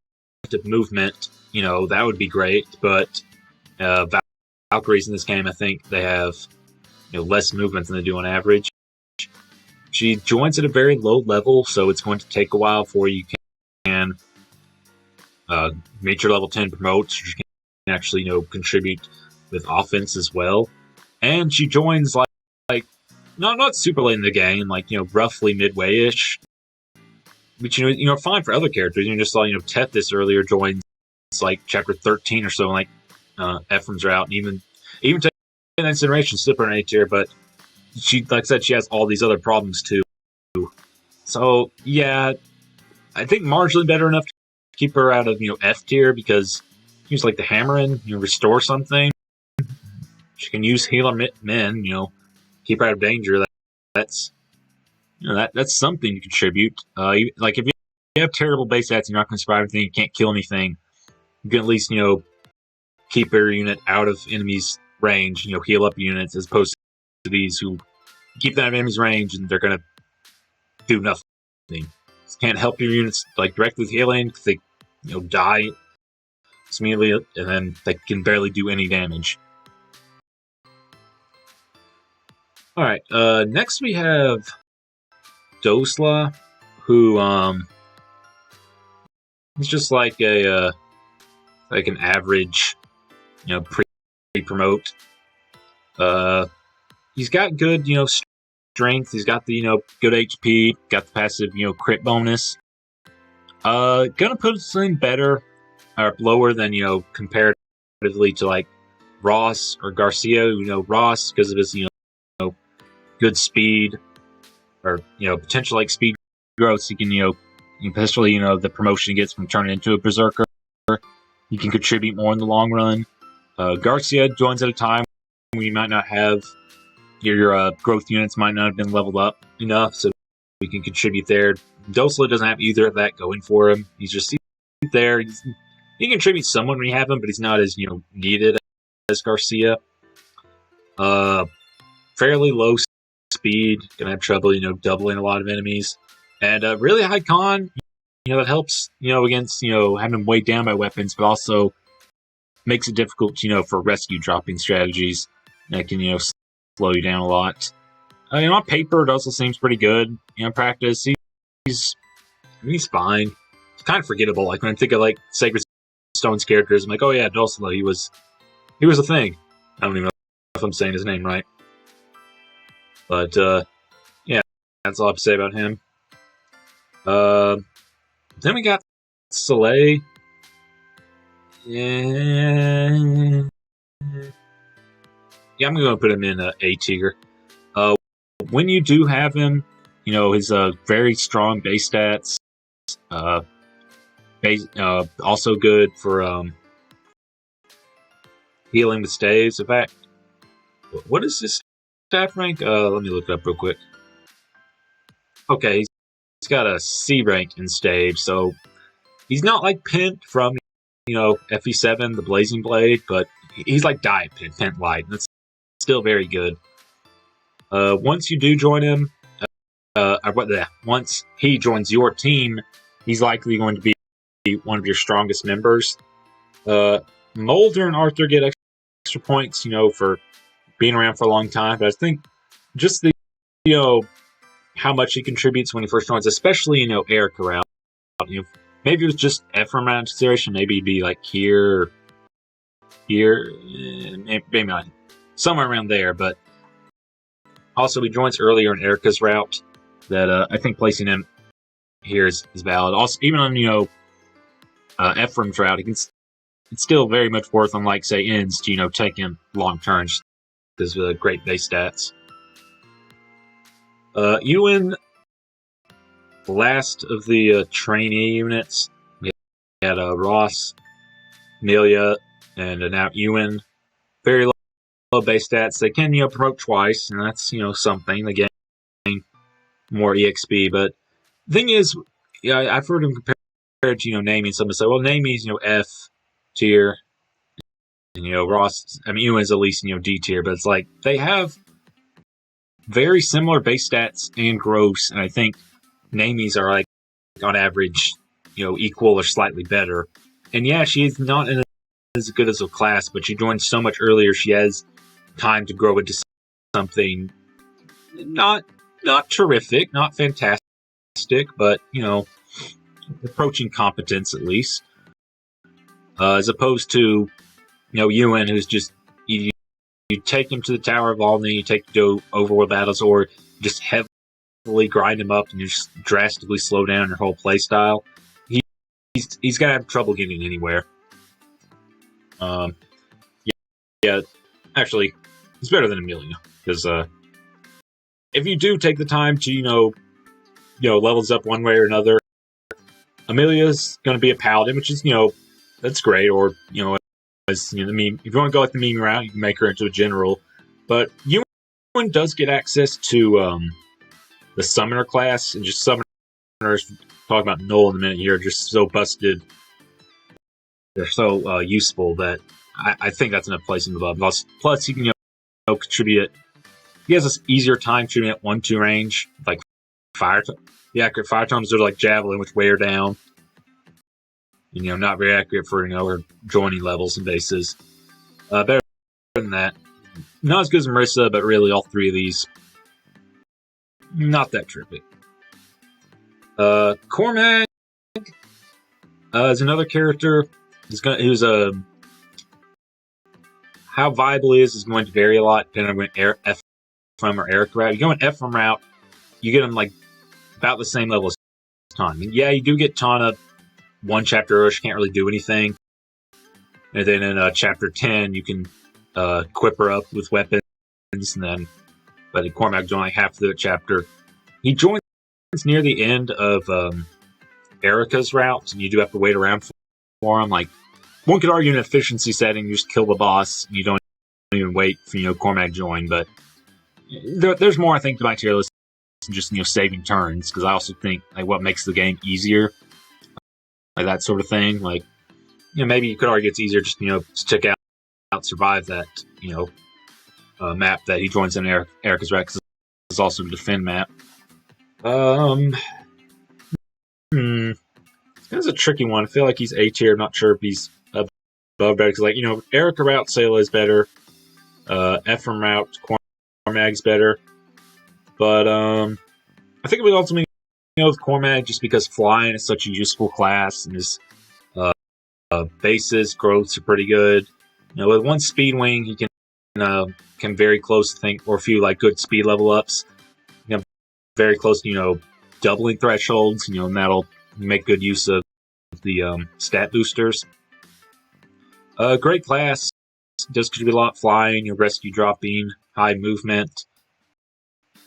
of movement, that would be great. But Valkyries in this game, I think they have less movement than they do on average. She joins at a very low level, so it's going to take a while before you can meet your level 10 promotes. You can actually contribute with offense as well. And she joins like not super late in the game, like roughly midway-ish. But fine for other characters. You just saw Tethys earlier joins like chapter 13 or so, like Ephraim's route, and even taking that incineration slipper in A tier, but she, like I said, she has all these other problems too. So yeah, I think marginally better enough to keep her out of F tier, because use like the hammer and restore something. She can use healer men, keep her out of danger. That's that's something to contribute. Like if you have terrible base stats, you're not going to survive anything, you can't kill anything, you can at least keep your unit out of enemies' range, heal up units, as opposed to these who keep them out of enemies' range and they're going to do nothing. Can't help your units like directly with healing because they die immediately, and then they can barely do any damage. Alright, next we have Dozla, who he's just like an average pre-promote. He's got good strength, he's got the good HP, got the passive crit bonus. Gonna put something better or lower than comparatively to like Ross or Garcia. Ross because of his good speed, or potential like speed growth, so you can especially the promotion he gets from turning into a berserker, you can contribute more in the long run. Garcia joins at a time when you might not have your growth units might not have been leveled up enough, so we can contribute there. Dozla doesn't have either of that going for him. He's just there. He can contribute somewhat when you have him, but he's not as needed as Garcia. Fairly low speed, gonna have trouble doubling a lot of enemies, and really high con. That helps against having him weighed down by weapons, but also makes it difficult for rescue dropping strategies that can slow you down a lot. On paper, it also seems pretty good. In practice, he's fine. It's kind of forgettable. Like when I think of like Sacred Stone's characters, I'm like, oh yeah, Dozla, he was a thing. I don't even know if I'm saying his name right. But yeah, that's all I have to say about him. Then we got Saleh. Yeah, I'm going to put him in A tier. When you do have him, his very strong base stats. Also good for healing with staves. In fact, what is his staff rank? Let me look it up real quick. Okay, he's got a C rank in stave, so he's not like Pent from FE7, the Blazing Blade, but he's like Diet Pent Light. That's still very good. Once you do join him, once he joins your team, he's likely going to be one of your strongest members. Moulder and Artur get extra points, for being around for a long time, but I think just the how much he contributes when he first joins, especially Eirika route. Maybe it was just Ephraim round consideration. Maybe he'd be like here, maybe not, somewhere around there. But also he joins earlier in Eirika's route. That I think placing him here is valid. Also, even on Ephraim's route, it's still very much worth on like say ends to take him long turns because of great base stats. Ewan, last of the trainee units, we had Ross, Amelia, and now Ewan. Very low base stats. They can promote twice, and that's something. They gain more EXP, but the thing is, I've heard him compared to Neimi, and someone say, well, Neimi's F tier, and Ross, Ewan's at least D tier, but it's like they have very similar base stats and gross, and I think Neimi's are like on average equal or slightly better, And yeah, she's not in as good as a class, but she joined so much earlier. She has time to grow into something not terrific, not fantastic, but approaching competence at least. As opposed to Ewan, who's just you take him to the Tower of All, and then you take him to overworld battles, or just heavily grind him up and you just drastically slow down your whole play style. He's gonna have trouble getting anywhere. Yeah, actually, it's better than Amelia, because if you do take the time to levels up one way or another, Amelia's gonna be a paladin, which is that's great. Or as the meme, if you want to go like the meme route, you can make her into a general. But Ewan does get access to the summoner class, and just summoners. Talk about Knoll in a minute here. Just so busted. They're so useful that I think that's enough place in the above. Plus, you can contribute. He has an easier time shooting at 1-2 range, like fire. The accurate fire times are like javelin, which wear down. Not very accurate for her joining levels and bases. Better than that. Not as good as Marisa, but really all three of these, not that terrific. Cormag is another character. How viable he is going to vary a lot depending on when Ephraim or Eirika route. You go in Ephraim route, you get him like about the same level as Tana. Yeah, you do get Tana one chapter earlier, she can't really do anything. And then in chapter 10, you can equip her up with weapons. And then, but Cormag joined like half the chapter. He joins near the end of Eirika's route, and you do have to wait around for him. Like, one could argue in an efficiency setting, you just kill the boss, and you don't even wait for Cormag join. But there's more, I think, to my tier list than just saving turns, because I also think like what makes the game easier, like that sort of thing. Like, maybe you could argue it's easier just to stick out, survive that map that he joins in Eirika's route, because it's also a defend map. It's a tricky one. I feel like he's A tier. I'm not sure if he's above better, because Eirika route Saleh is better. Ephraim route Cormag's better. But I think it would ultimately with Cormag, just because flying is such a useful class, and his bases growths are pretty good. With one speed wing, he can very close to think, or a few like good speed level ups. Very close to doubling thresholds. And that'll make good use of the stat boosters. Great class. Does contribute a lot. Flying, rescue dropping, high movement,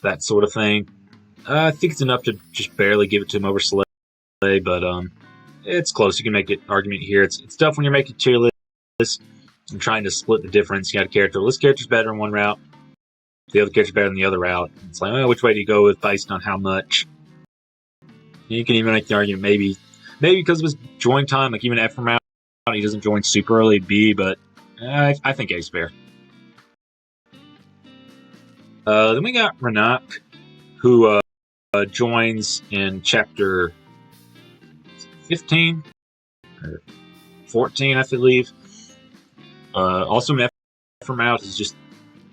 that sort of thing. I think it's enough to just barely give it to him over Saleh, but it's close. You can make an argument here. It's tough when you're making tier lists and trying to split the difference. You got a character. This character's better in one route. The other character's better in the other route. It's like, which way do you go with based on how much? You can even make the argument maybe because of his join time, like even Ephraim route, he doesn't join super early B, but I think A's fair. Then we got Rennac, who joins in chapter 15 or 14, I believe. Also, Ephraim route is just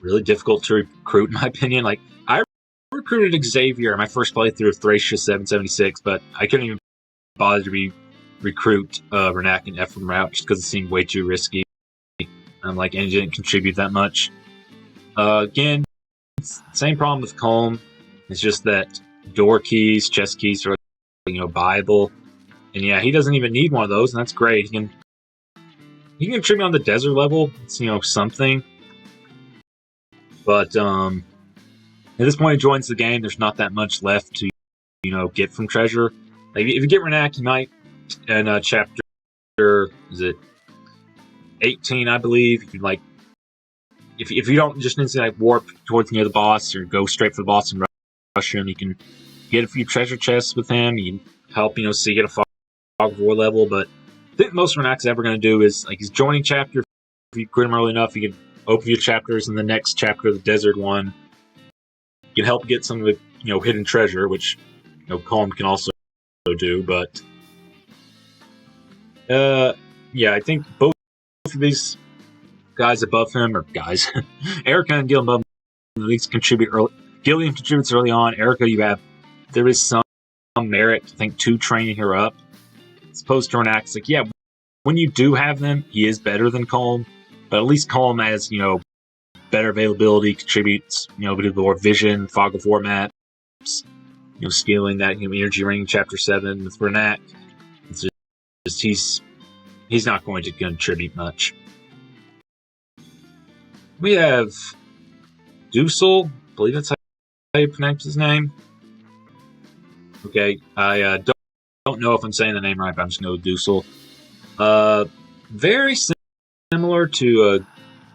really difficult to recruit, in my opinion. Like, I recruited Xavier in my first playthrough of Thracia 776, but I couldn't even bother to recruit Rennac and Ephraim route just because it seemed way too risky. And it didn't contribute that much. Again, same problem with Colm. It's just that door keys, chest keys are buyable. And yeah, he doesn't even need one of those, and that's great. He can contribute on the desert level. It's something. But at this point he joins the game, there's not that much left to get from treasure. Like, if you get Rennac, you might in chapter, is it 18, I believe, you can if you don't just instantly warp towards near the boss or go straight for the boss and rush him, you can get a few treasure chests with him. You can help seek at a fog of war level. But I think most Rennac's ever going to do is he's joining chapter. If you recruit him early enough, you can open your chapters in the next chapter, the desert one. You can help get some of the hidden treasure, which Colm can also do. But yeah, I think both of these guys above him, or guys, Eirika and Gilliam above him, at least contribute early. Gilliam contributes early on. Eirika, there is some merit, I think, to training her up. As opposed to Rennac, it's like, yeah, when you do have them, he is better than Colm, but at least Colm has, better availability, contributes, to the more vision, fog of war maps, scaling that, energy ring, chapter 7 with Rennac. It's just, he's not going to contribute much. We have Duessel, I believe that's how you pronounce his name. Okay, I don't know if I'm saying the name right, but I'm just going to go with Duessel. Very similar to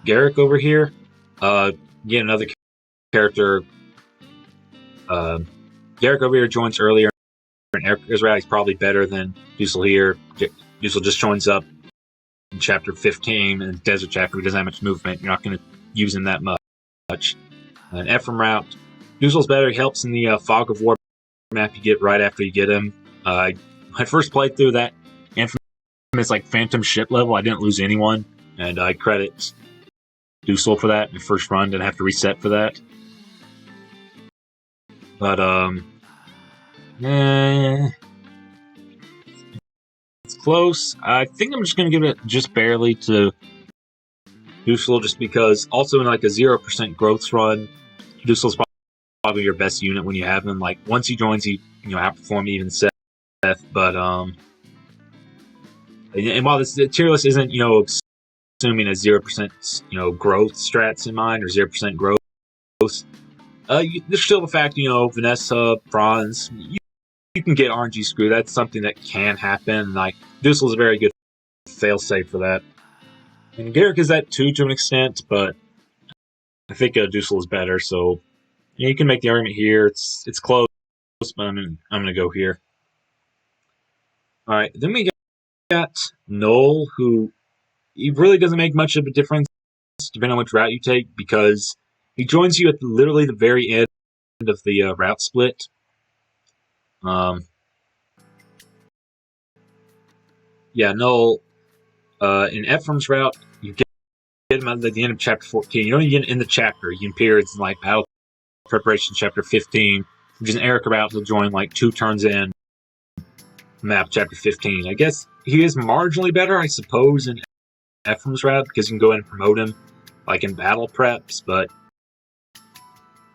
Gerik over here. Again, another character. Gerik over here joins earlier, and Israeli's probably better than Duessel here. Duessel just joins up in chapter 15, in the desert chapter. He doesn't have much movement. You're not going to use him that much. An Ephraim route. Duessel's better. He helps in the fog of war map you get right after you get him. My first playthrough, that infamous phantom ship level, I didn't lose anyone, and I credit Duessel for that. My first run didn't have to reset for that. But it's close. I think I'm just gonna give it just barely to Duessel, just because also in a 0% growth run, Duessel's probably your best unit when you have him. Once he joins, he outperform even Seth. But and while this tier list isn't assuming a 0% growth strats in mind or 0% growth, there's still the fact Vanessa, Franz, you can get RNG screw. That's something that can happen. Duessel's a very good failsafe for that. And Gerik is that too, to an extent, but I think Duessel is better. So you can make the argument here. It's close, but I'm gonna go here. All right, then we got Knoll, who he really doesn't make much of a difference depending on which route you take, because he joins you at literally the very end of the route split. Knoll, in Ephraim's route, you get him at the end of chapter 14. You don't even get in the chapter. You can appear it's battle preparation chapter 15, which is an Eirika route. He'll join 2 turns in map chapter 15. I guess he is marginally better, I suppose, in Ephraim's route, because you can go in and promote him in battle preps. But I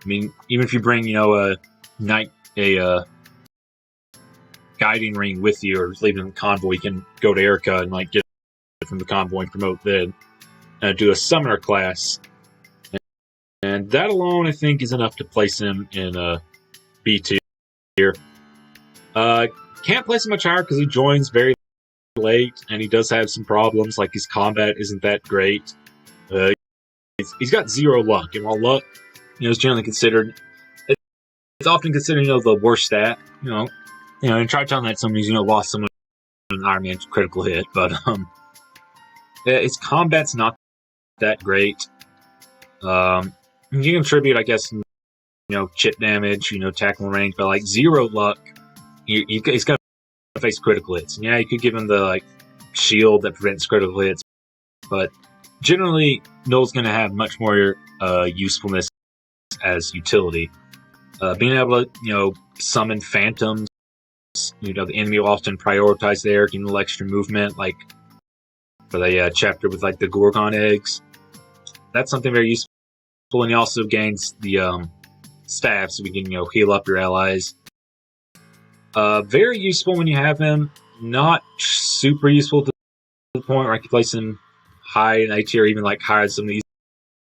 mean, even if you bring a guiding ring with you, or leave it in the convoy, you can go to Eirika and get it from the convoy and promote then. Do a summoner class, and that alone I think is enough to place him in B tier. Can't place him much higher because he joins very late, and he does have some problems. His combat isn't that great. He's got 0 luck, and while luck, is generally considered, it's often considered the worst stat. And try telling that somebody's lost someone in an Iron Man critical hit, but his combat's not that great. You can contribute, I guess, chip damage, tackle range, but 0 luck. He's got to face critical hits. And you could give him the shield that prevents critical hits, but generally, Knoll's going to have much more usefulness as utility. Being able to summon phantoms. The enemy will often prioritize there, getting a little extra movement, for the chapter with the Gorgon eggs. That's something very useful, and he also gains the staff, so we can heal up your allies. Very useful when you have him. Not super useful to the point where I can place him high in A tier, even higher than some of these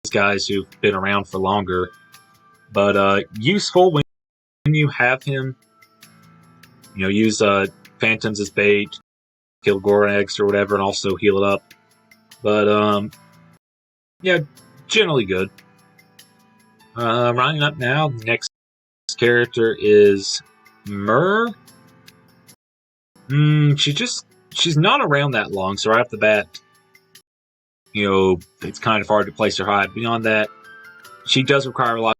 guys who've been around for longer. But useful when you have him. Use phantoms as bait, kill Gorgon eggs or whatever, and also heal it up. But generally good. Rounding up now, the next character is Myrrh. She's not around that long, so right off the bat, it's kind of hard to place her high. Beyond that, she does require a lot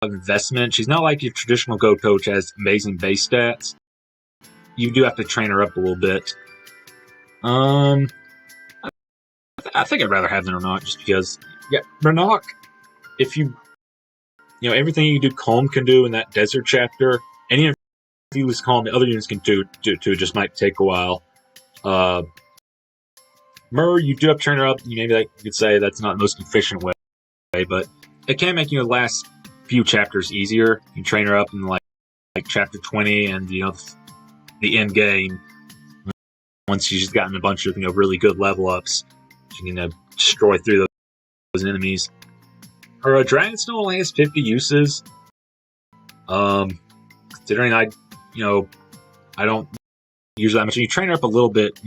of investment. She's not like your traditional Go Coach has amazing base stats. You do have to train her up a little bit. I think I'd rather have than or not, just because, yeah, Rennac, if you everything you do Colm can do in that desert chapter, and even if you lose Colm, the other units can do too. It just might take a while. Myrrh, you do have to train her up. Maybe you could say that's not the most efficient way, but it can make the last few chapters easier. You train her up in like chapter 20, and the end game. Once she's gotten a bunch of really good level ups, she can destroy through those enemies. Her Dragonstone only has 50 uses. Considering I don't use that much. You train her up a little bit,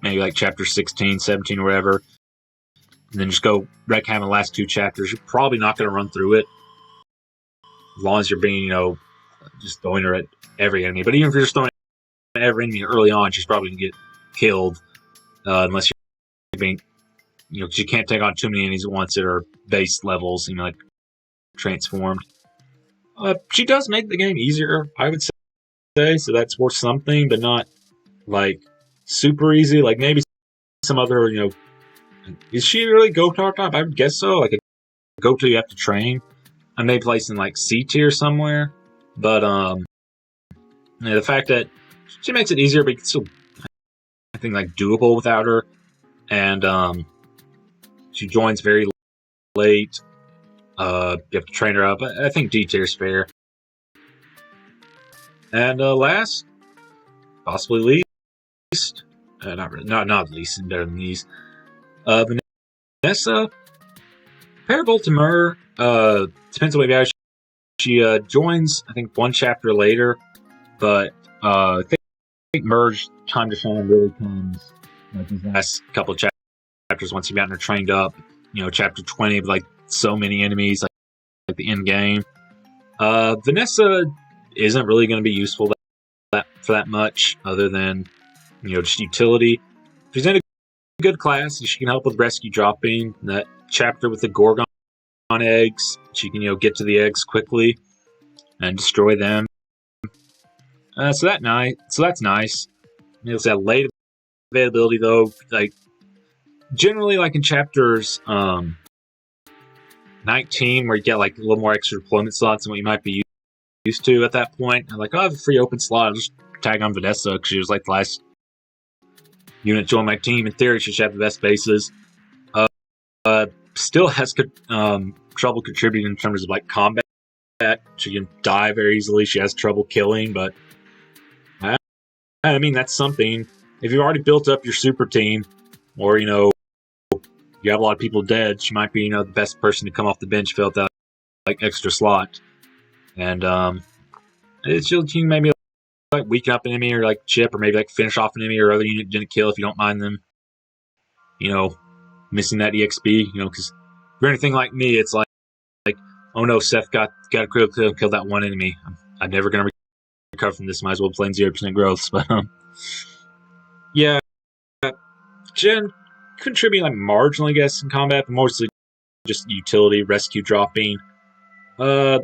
maybe like chapter 16, 17, or whatever, and then just go wreck ham in the last 2 chapters. You're probably not going to run through it, as long as you're being, just throwing her at every enemy. But even if you're just throwing at every enemy early on, she's probably going to get killed, unless you're being, because you can't take on too many enemies at once that are base levels, like transformed. She does make the game easier, I would say, so that's worth something, but not super easy. Maybe some other, is she really Gotar type? I would guess so. A Gotar you have to train. I may place in C tier somewhere, but the fact that she makes it easier, but it's still, I think, doable without her, and she joins very late. You have to train her up. I think D tier is fair. And last, possibly least, not really, not least, better than these. Vanessa, comparable to Myrrh. Depends on what she joins. I think 1 chapter later, but I think Myrrh's time to shine really comes these last couple of chapters once you've gotten her trained up. Chapter 20 with so many enemies, like the end game. Vanessa isn't really going to be useful for that much, other than just utility. She's in a good class, and she can help with rescue dropping. That chapter with the Gorgon eggs, she can get to the eggs quickly and destroy them. So that's nice. It's that late availability though. Generally, in chapters 19, where you get a little more extra deployment slots than what you might be used to at that point. I'm I have a free open slot. I'll just tag on Vanessa because she was the last unit to join my team. In theory, she should have the best bases. Still has trouble contributing in terms of combat. She can die very easily. She has trouble killing, but I mean that's something. If you've already built up your super team, or you have a lot of people dead, she might be the best person to come off the bench filled out extra slot. And it's your team maybe weaken up an enemy, or chip, or maybe finish off an enemy or other unit didn't kill if you don't mind them missing that EXP, because if you're anything like me, it's oh no, Seth got a critical kill, killed that one enemy. I'm never gonna recover from this. Might as well play in 0% growths. But yeah, Jen contribute marginally, I guess, in combat, but mostly just utility, rescue dropping. I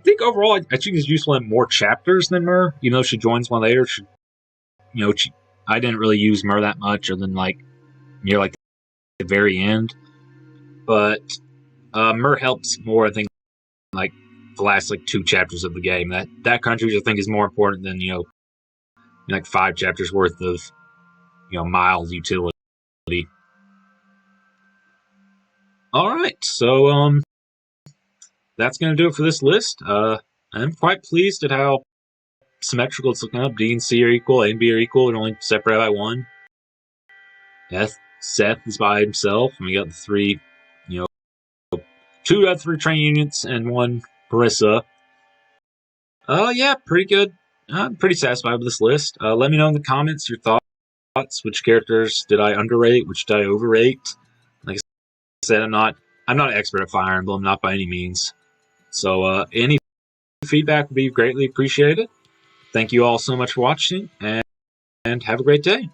think overall, I think it's useful in more chapters than Myrrh. Even though she joins one later, I didn't really use Myrrh that much, other than near the very end. But Myrrh helps more, I think, the last 2 chapters of the game. That contribution, I think, is more important than 5 chapters worth of mild utility. All right, so that's going to do it for this list. I'm quite pleased at how symmetrical it's looking up. D and C are equal, A and B are equal, and only separated by 1. Seth is by himself, and we got the 3, 2 out of 3 train units and 1 Marisa. Yeah, pretty good. I'm pretty satisfied with this list. Let me know in the comments your thoughts. Which characters did I underrate? Which did I overrate? Like I said, I'm not an expert at Fire Emblem, not by any means. So any feedback would be greatly appreciated. Thank you all so much for watching, and have a great day.